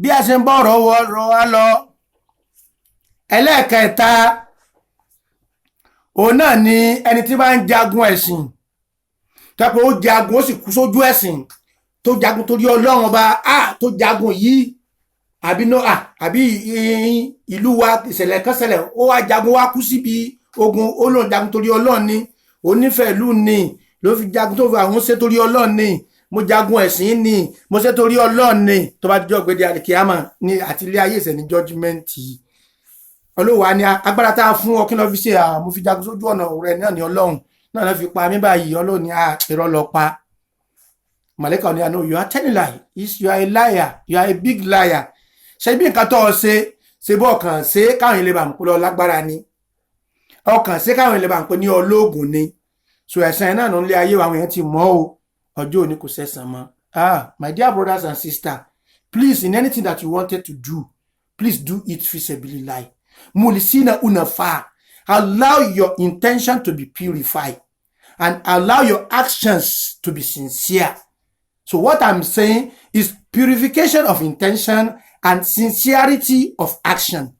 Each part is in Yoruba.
bí a ṣe ń bọ̀ ọ̀rọ̀ wa lọ ẹlẹ́ẹ̀kẹta òun náà ni ẹni tí bá ń jagun ẹ̀sìn tọ́pọ̀ ó jagun ó sì kú sójú ẹ̀sìn tó jagun torí Ọlọ́run ọba tó jagun yìí àbí ìlú wa ìṣẹ̀lẹ̀ kan ṣẹlẹ̀ ó wá jagun wá kú síbi ogun ó lóun jagun torí Ọlọ́run ni onífẹ̀ẹ́ ìlú ni ló fi jagun tó fi àwọn ṣe torí Ọlọ́run ni mo jagun ẹ̀sìn ni mo ṣe torí Ọlọ́run ni tó bá jọ gbèdé àdìkíyàmà ní àti ilé ayé ìṣẹ̀ ní jọ́jímẹ́ǹtì olówó ni agbára tá a fún ọ kí ló fi ṣe mo fi jagun sójú ọ̀nà rẹ náà ní Ọlọ́run náà ló fi pa mí báyìí Ọlọ́run ní irọ́ lọ pa màlẹ́kà ní àná you are telling lie you are a liar you are a big liar ṣe bí nǹkan tó ọ ṣe bọ́ ọkàn ṣe káwọn ilé bá ń pè lọ lágbára ni ọkàn ṣe káwọn ilé bá ń pè ní ológun ni so ẹ̀sán ẹ̀ náà ló ń lé ayé àwọn èèyàn ti mọ́ o ọjọ́ òní kò sẹ́sàn mọ́ my dear brothers and sisters please in anything that you wanted to do please do it fisabilillah mulisina unafa allow your intention to be purified and allow your actions to be sincere. So what I'm saying is purification of intention and sincerity of action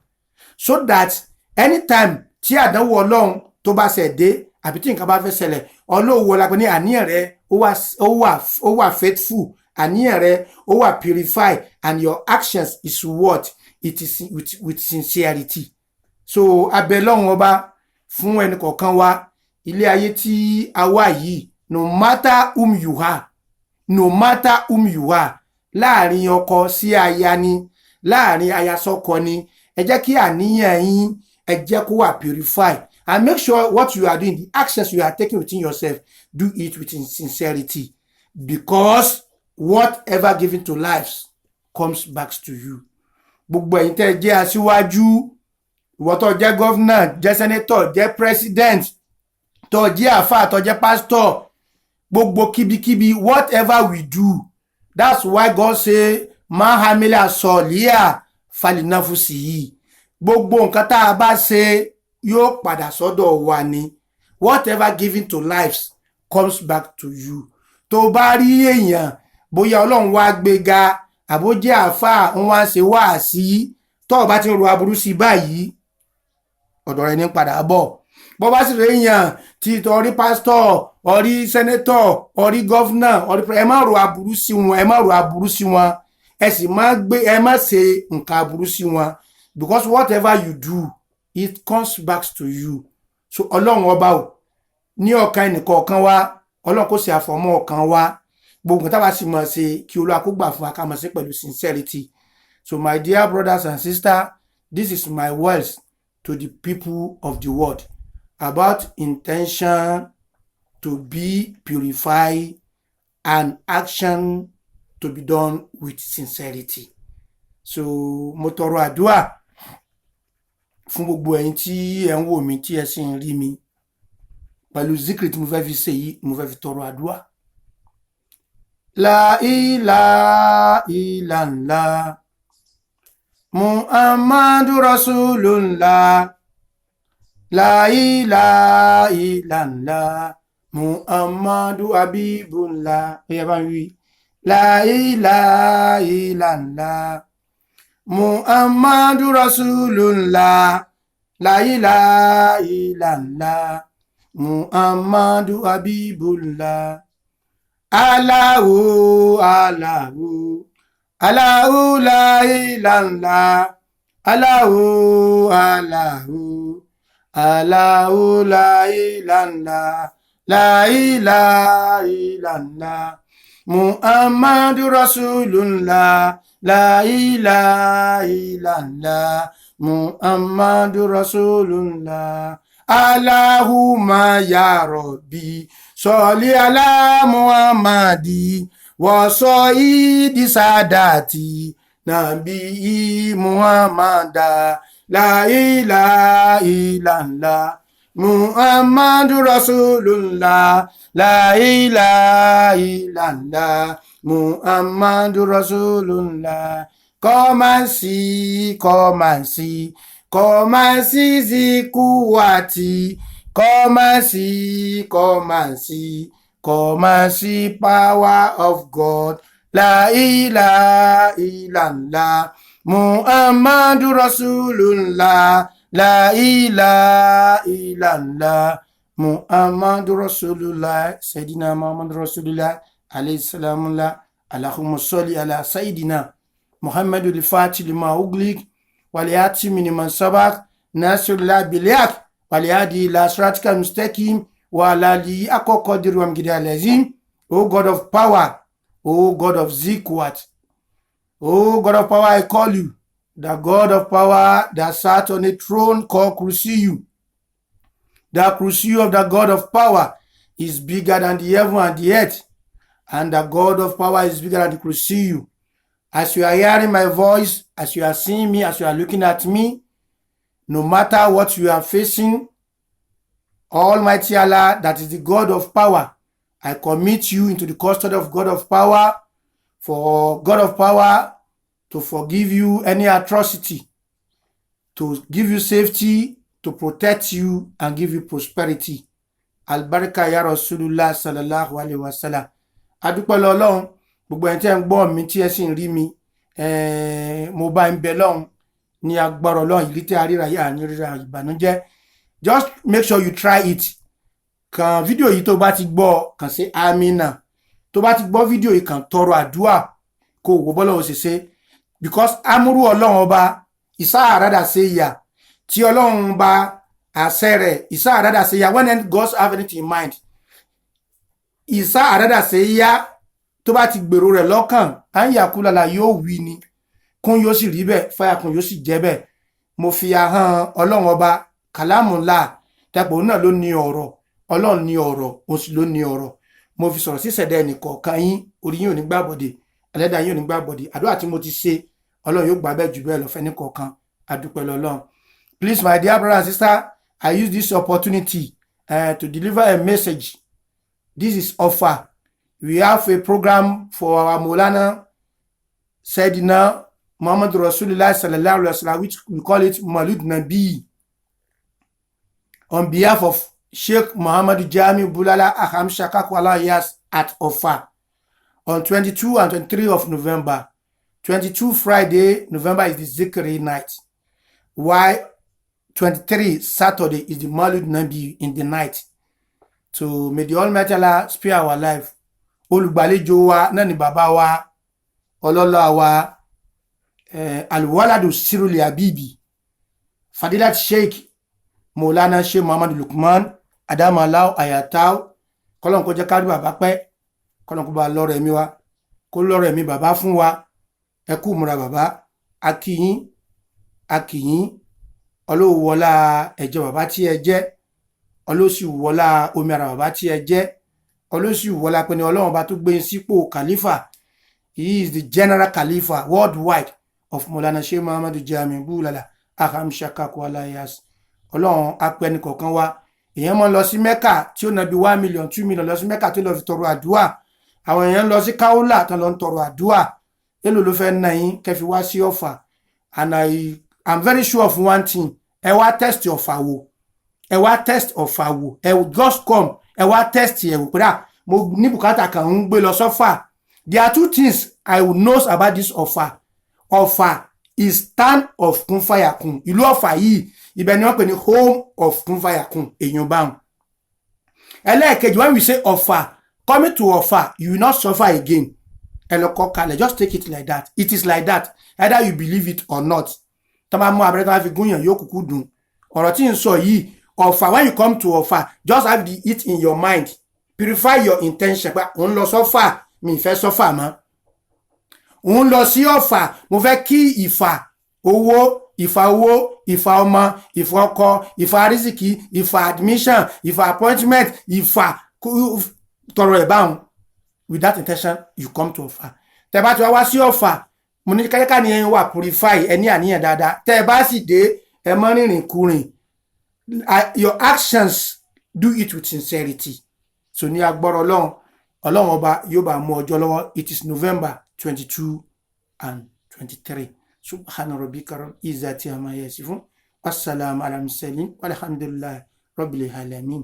so that anytime tí àdánwò Ọlọ́run tó bá ṣe dé àbí tí nǹkan bá fẹ́ ṣẹlẹ̀ Ọlọ́run wọlá pé ní àníyàn rẹ ó wà faithful àníyàn rẹ ó wà purified and your actions is what it is with sincerity. So abẹ lọ́run ọba fún ẹnì kọ̀ọ̀kan wa ilé ayé tí a wà yìí no matter whom you are láàrin ọkọ sí aya ni láàrin aya sọ́kọ ni ẹ jẹ́ kí àníyàn yín ẹ jẹ́ kó wà purify and make sure what you are doing the actions you are taking within yourself do it with sincerity because whatever given to life comes back to you. Gbogbo ẹ̀yin tẹ́ jẹ́ aṣíwájú ìwọ tó jẹ́ governor jẹ́ senator jẹ́ president tó jẹ́ àfáà tó jẹ́ pastor gbogbo kíbíkíbi whatever we do that's why God say mahamila sọ̀líà falinafusi yìí gbogbo nǹkan tá a bá ṣe yóò padà sọ́dọ̀ wa ni whatever given to lives comes back to you. Tó bá rí èèyàn bóyá Ọlọ́run wá gbéga àbójẹ́ àfáà ń wá ṣe wá sí tó bá ti ń ro aburú sí báyìí ọ̀dọ̀ rẹ̀ ní padà bọ̀ bó bá sì rèèyàn tí orí pásítọ̀ orí sẹ́nétọ̀ orí gọ́fúnà orí ẹ má ro aburú sí wọn ẹ sì ẹ má ṣe nǹkan aburú sí wọn because whatever you do it comes back to you. So Ọlọ́run ọba ò ní ọkàn ẹnìkọ̀ọ̀kan wa Ọlọ́run kó ṣe àfọ̀mọ́ ọkàn wa gbogbo nǹkan tá a bá sì mọ̀ ṣe kí Olúwa kó gbà fún wa ká mọ̀ ṣe pẹ̀lú sincerity. So my dear brothers and sisters, this is my words to the people of the world about intention to be purified and action to be done with sincerity. So mo tọrọ àdúà fún gbogbo ẹ̀yin tí ẹ ń wò mí tí ẹ sì ń rí mi pẹ̀lú zikri tí mo fẹ́ fi ṣe yìí mo fẹ́ fi tọrọ àdúà. La ilaha illallah Muhammadu Rasulullah La ilaha illallah Muhammadu Habibullah La ilaha illallah Muhammadu Rasulullah La ilaha illallah Muhammadu Habibullah Allahu Allahu Allahu la ilallah Allahu Allahu Allahu la ilallah La ilaha illallah Muhammadu Rasulullah La ilaha illallah Muhammadu Rasulullah Allahumma ya Rabbi Sholli ala Muhammadi wa sayyidi sadati Nabi Muhammada La ilaha illallah Muhammadu Rasulullah La ilaha illallah Muhammadu Rasulullah Come and see Zikuwati Come and see power of God La ilaha illallah. Muhammadu Rasulullah. La ilaha illallah. Muhammadu Rasulullah. Sayyidina Muhammadu Rasulullah. Alayhi salamullah. Allahumma salli ala Sayyidina Muhammadu al-Fatih lima uglik. Waliyati miniman sabak. Nasrullah bilyak. Waliyadi la sratika mustaqim. Wa lali akokodiru wa mgidi alazim. O God of power. O God of Zikwat. O God of power, I call you. The God of power that sat on a throne called Kursiyu. The Kursiyu of the God of power is bigger than the heaven and the earth. And the God of power is bigger than the Kursiyu. As you are hearing my voice, as you are seeing me, as you are looking at me, no matter what you are facing, Almighty Allah, that is the God of power, I commit you into the custody of God of power, for God of power to forgive you any atrocity, to give you safety, to protect you, and give you prosperity. Albarika ya Rasulullah sallallahu alaihi wasallam. Adúpẹ́ lọ́lọ́run, gbogbo ẹni tí ẹ ń gbọ́ mi tí ẹ sì ń rí mi, mo bá ń bẹ lọ́run ní agbára Ọlọ́run ìrí tí a ríra yà ní ríra ìbànújẹ́. Just make sure you try it. Kan fídíò yìí tó bá ti gbọ́, kàn sí amina. Tó bá ti gbọ́ fídíò yìí, kàn tọrọ àdúà kó wo bọ́lọ́run ṣe ṣe. Because amúrú Ọlọ́run ọba ìsá àrádà ṣe yà. Tí Ọlọ́run bá àṣẹ rẹ̀ ìsá àrádà ṣe yà. When God have anything in mind, ìsá àrádà ṣe yà tó bá ti gbèrò rẹ̀ lọ́kàn, à ń yàkúlàlà yóò wí ni. Kún yóò sì rí bẹ́ẹ̀, fáyàkùn yóò sì jẹ́ bẹ́ẹ̀. Mo fi ahọ́n Ọlọ́run ọba kàlámùlá tẹ́pọ̀ náà ló ní ọ̀rọ̀. Ọlọ́run ní ọ̀rọ̀, ó sì ló ní ọ̀rọ̀. Mo fi sọ̀rọ̀ sí ṣẹ̀dá ẹnìkọ̀ọ̀kan yín, orí yín ò ní gbàbọ̀dé, ẹlẹ́dàá yín ò ní gbàbọ̀dé. Àdúrà tí mo ti ṣe, Ọlọ́run yóò gbà bẹ́ẹ̀ jù bẹ́ẹ̀ lọ fẹ́nìkọ̀ọ̀kan. Adúpẹ́ lọ́lọ́run. Please, my dear brother and sister, I use this opportunity to deliver a message. This is offer. We have a program for our Maulana Sayyidina Muhammad Rasulullah sallallahu alaihi wasallam, which we call it Maulud Nabi. On behalf of Sheikh Muhammad Jami Bulala Aham Shakakwala Yas at Offa on 22 and 23 of November. 22 Friday, November is the Zikri night. While 23 Saturday is the Maulud Nabi in the night. So may the Almighty Allah spare our life. Olùgbàlejò wa náà ni bàbá wa, ọlọ́lá wa, Al-Waladu Sirul Habibi, Fadilat Sheikh Maulana Sheikh Muhammad Lukman Adamallahu Ayatau. Kọ́lọ́n kó jẹ́ ká rí bàbá pẹ́, kọ́lọ́n kó bá lọ́rọ̀ ẹ̀mí wa, kó lọ́rọ̀ ẹ̀mí bàbá fún wa. Ẹ kú múra bàbá, akíyín, Ọlọ́hun wọlá ẹ̀jẹ̀ bàbá tí ẹ jẹ́, Ọlọ́hun sì wọlá omi ara bàbá tí ẹ jẹ́, Ọlọ́hun sì wọlá pé ní Ọlọ́run bá tó gbé sípò Khalifa. He is the general Khalifa worldwide of Maulana Sheikh Muhammad Jami Bulala Aham Shakakwala Yas. Ọlọ́run apẹ́ ní kọ̀ọ̀kan wa. Èèyàn mọ́ lọ sí Mẹ́kà tí ó ná bí 1 million 2 million lọ sí Mẹ́kà tó lọ fi tọrọ àdúà. Àwọn èèyàn lọ sí Kaula tó lọ ń tọrọ àdúà. Èló ló fẹ́ ná yín kẹ́ fi wá sí Ọ̀fà. And I'm very sure of one thing. Ẹ wá test Ọ̀fà wò. Ẹ wá test Ọ̀fà wò. Ẹ just come. Ẹ wá test ẹ wò pé mo ní bùkátà kan ń gbé lọ sọ́fà. There are two things I will know about this Ọ̀fà. Ọ̀fà is town of Kun Fayakun. Ìlú Ọ̀fà yìí, ibẹ̀ ni wọ́n pè ní home of Kun Fayakun. Èèyàn báwọn. Ẹlẹ́ẹ̀kejì, when we say Ọ̀fà, coming to Ọ̀fà, you will not suffer again. Ẹ lọ kọ kalẹ̀, just take it like that. It is like that. Either you believe it or not. Tó bá mú abẹ́rẹ́ tó bá fi gúnyàn yóò kúkú dùn. Ọ̀rọ̀ tí ń sọ yìí, Ọ̀fà, when you come to Ọ̀fà, just have it in your mind. Purify your intention. Pé òun lọ sọ́fà, mi fẹ́ sọ́fà mọ́. Òun lọ sí Ọ̀fà, mo fẹ́ kí ìfà owó, ìfà ọmọ, ìfà ọkọ, ìfà àrísìkí, ìfà admission, ìfà appointment, ìfà tọrọ ẹ̀ báwọn. With that intention, you come to Ọ̀fà. Tẹ́ bá ti wá sí Ọ̀fà, mo ní káyẹ́ká ni ẹ̀yin wà purify ẹni àníyàn dáadáa. Tẹ́ bá sì dé, ẹ mọ́ rìnrìn kúrìn. Your actions, do it with sincerity. So ní agbọ́rọ̀ Ọlọ́run ọba yóò bá mú ọjọ́ lọ́wọ́. It is November 22 and 23. Subhana rabbika rabbil izzati amma yasifun. Wassalamu ala mursalin walhamdulillahi rabbil alamin.